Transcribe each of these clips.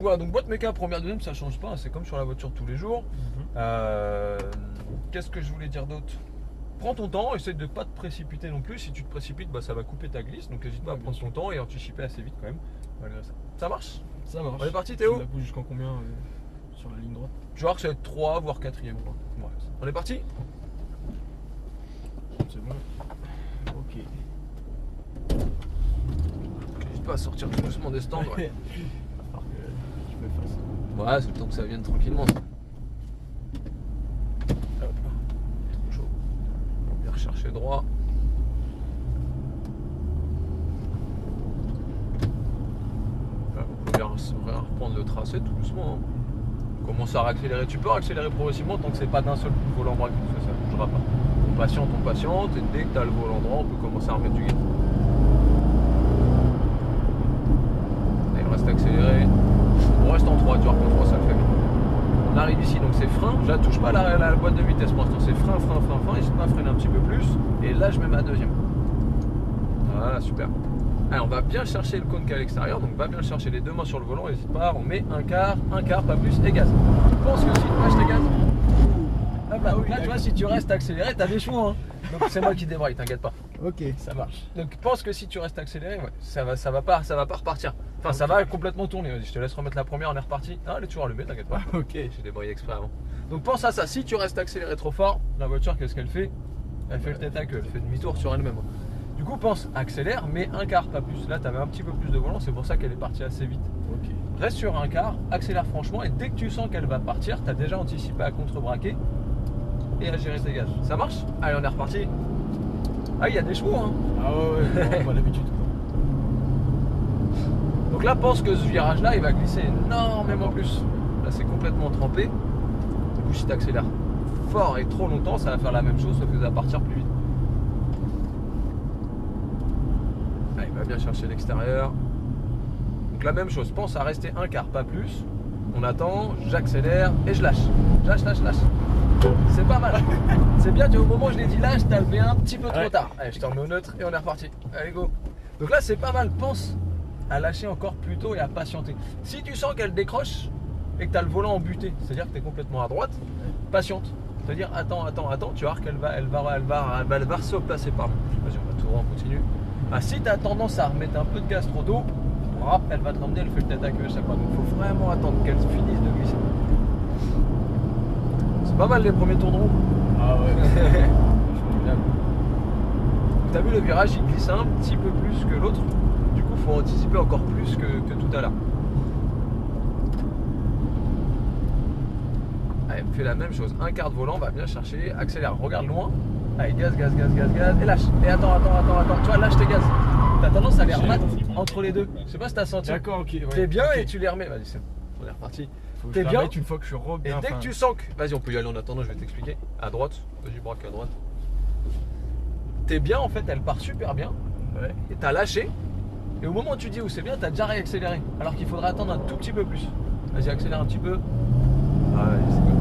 Voilà, donc boîte méca première, deuxième, ça change pas, c'est comme sur la voiture tous les jours. Qu'est-ce que je voulais dire d'autre? Prends ton temps, essaye de pas te précipiter non plus. Si tu te précipites, bah, ça va couper ta glisse, donc n'hésite pas à prendre ton temps et anticiper assez vite quand même. Malgré ça. Ça marche? Ça marche. On est parti, Théo? Tu la pousses jusqu'en combien sur la ligne droite? Tu vas voir que ça va être 3 voire 4ème. Ouais. On est parti? C'est bon. Ok. N'hésite pas à sortir tout doucement des stands. Ouais, Alors que je me fasse. ouais, c'est le temps que ça vienne tranquillement. Hop là. Trop chaud. On va bien rechercher droit. Là, on peut bien reprendre le tracé tout doucement. Hein. Commence à accélérer. Tu peux accélérer progressivement tant que c'est pas d'un seul coup de volant braqué, parce que ça ne bougera pas. On patiente, et dès que tu as le volant droit, on peut commencer à remettre du guide. Il reste accéléré. On reste en 3, tu vois qu'en 3 ça le fait bien. On arrive ici, donc c'est frein. Je ne touche pas la boîte de vitesse pour l'instant, c'est frein. N'hésite pas à freiner un petit peu plus. Et là, je mets ma deuxième. Voilà, super. Allez, on va bien chercher le cône qui est à l'extérieur, donc va bien chercher les deux mains sur le volant, n'hésite pas, on met un quart, pas plus, et gaz. Je pense que si tu lâches tes gaz, hop là, donc là tu vois, si tu restes accéléré, t'as des chevaux, hein. Donc c'est moi qui débraye, t'inquiète pas. Ok, ça marche. Donc pense que si tu restes accéléré, ouais, ça va pas repartir. Enfin, ça va complètement tourner, vas-y, je te laisse remettre la première, on est reparti. Ah, elle est toujours allumée, t'inquiète pas. Ok. J'ai débrayé exprès avant. Donc pense à ça, si tu restes accéléré trop fort, la voiture, qu'est-ce qu'elle fait? Elle fait le tête à queue, elle fait demi-tour sur elle-même. Du coup, pense, accélère, mais un quart, pas plus. Là, tu avais un petit peu plus de volant, c'est pour ça qu'elle est partie assez vite. Ok. Reste sur un quart, accélère franchement, et dès que tu sens qu'elle va partir, tu as déjà anticipé à contre-braquer et à gérer tes gaz. Ça marche? Allez, on est reparti. Ah, il y a des chevaux, hein. Ah ouais, pas d'habitude. Donc là, pense que ce virage-là, il va glisser énormément plus. Là, c'est complètement trempé. Du coup, si tu accélères fort et trop longtemps, ça va faire la même chose, sauf que ça va partir plus vite. Allez, il va bien chercher l'extérieur. Donc la même chose, pense à rester un quart, pas plus. On attend, j'accélère et je lâche. Lâche. C'est pas mal. C'est bien, tu vois, au moment où je l'ai dit lâche, t'as levé un petit peu trop tard. Allez, je te remets au neutre et on est reparti. Allez, go. Donc là, c'est pas mal. Pense à lâcher encore plus tôt et à patienter. Si tu sens qu'elle décroche et que tu as le volant embuté, c'est-à-dire que tu es complètement à droite, patiente. C'est-à-dire attends, tu vas voir qu'elle va se placer par là. Vas-y, on va tout droit, on continue. Ah, si tu as tendance à remettre un peu de gaz trop tôt, elle va te ramener, elle fait le tête à queue à chaque fois. Donc il faut vraiment attendre qu'elle finisse de glisser. C'est pas mal les premiers tours de roue. Ah ouais. T'as vu, le virage il glisse un petit peu plus que l'autre. Du coup, il faut anticiper encore plus que tout à l'heure. Allez, fais la même chose. Un quart de volant, va bien chercher, accélère, regarde loin. Allez, gaz, et lâche. Et attends. Tu vois, lâche tes gaz. T'as tendance à les remettre entre les deux. Je sais pas si t'as senti. D'accord, ok. Ouais. T'es bien okay. et tu les remets. Vas-y, c'est bon. On est reparti. Faut que T'es je bien. une fois que je suis bien. Et dès que tu sens que. Vas-y, on peut y aller en attendant, je vais t'expliquer. À droite. Vas-y, braque à droite. T'es bien, en fait, elle part super bien. Ouais. Et t'as lâché. Et au moment où tu dis où c'est bien, t'as déjà réaccéléré. Alors qu'il faudrait attendre un tout petit peu plus. Vas-y, accélère un petit peu. Ah, c'est good.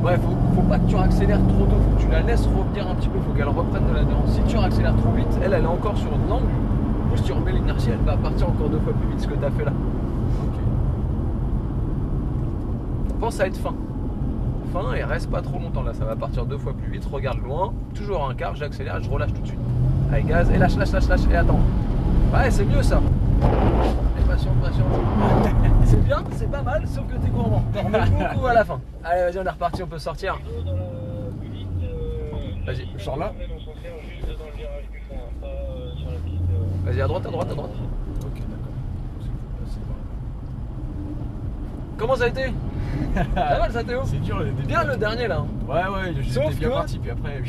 Ouais, faut pas que tu accélères trop tôt. Faut que tu la laisses revenir un petit peu. Faut qu'elle reprenne de l'adhérence. Si tu accélères trop vite, elle est encore sur une langue. Du coup, si tu remets l'inertie, elle va partir encore 2 fois plus vite ce que t'as fait là. Ok. Pense à être fin. Fin et reste pas trop longtemps là. Ça va partir 2 fois plus vite. Regarde loin. Toujours un quart. J'accélère et je relâche tout de suite. Allez, gaz et lâche. Et attends. Ouais, c'est mieux ça. Et patiente. C'est bien, c'est pas mal, sauf que t'es gourmand. T'en remets beaucoup à la fin. Allez, vas-y, on est reparti, on peut sortir. Vas-y, je sors là. Vas-y, à droite. Ok, d'accord. Comment ça a été? Pas mal ça, Théo? C'est dur le début. Bien le dernier là. Ouais, j'étais Sauf bien que- parti, puis après,